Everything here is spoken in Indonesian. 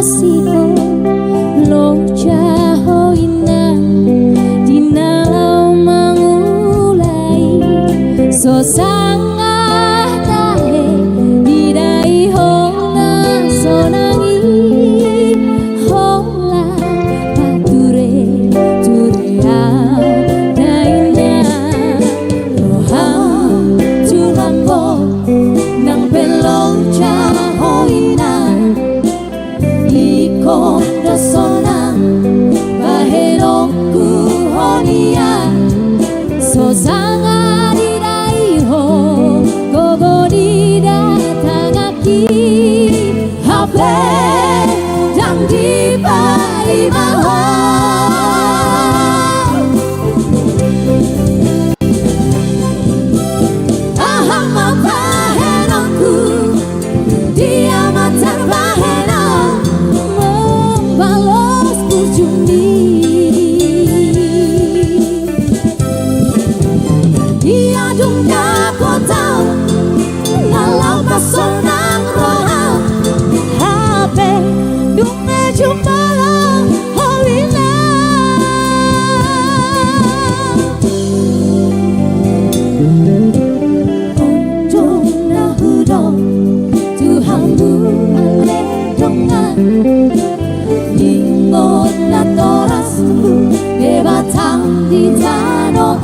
kasihku lo jahoina dinalau mangulai so sangat tahe didai hola sonangi hola pature tureau daina roham tulambo nang belong jahoina kondo sonang baheroku honia so sangat didai ho gogo didatangaki hape dan dibai maho aham baheroku dia matar bahero balas berjundi dia dunia kota lalau pasonang rohau HP dunia jumpa holina untung nahudong Tuhanmu ale dongan ingon la torasku de batang di tanah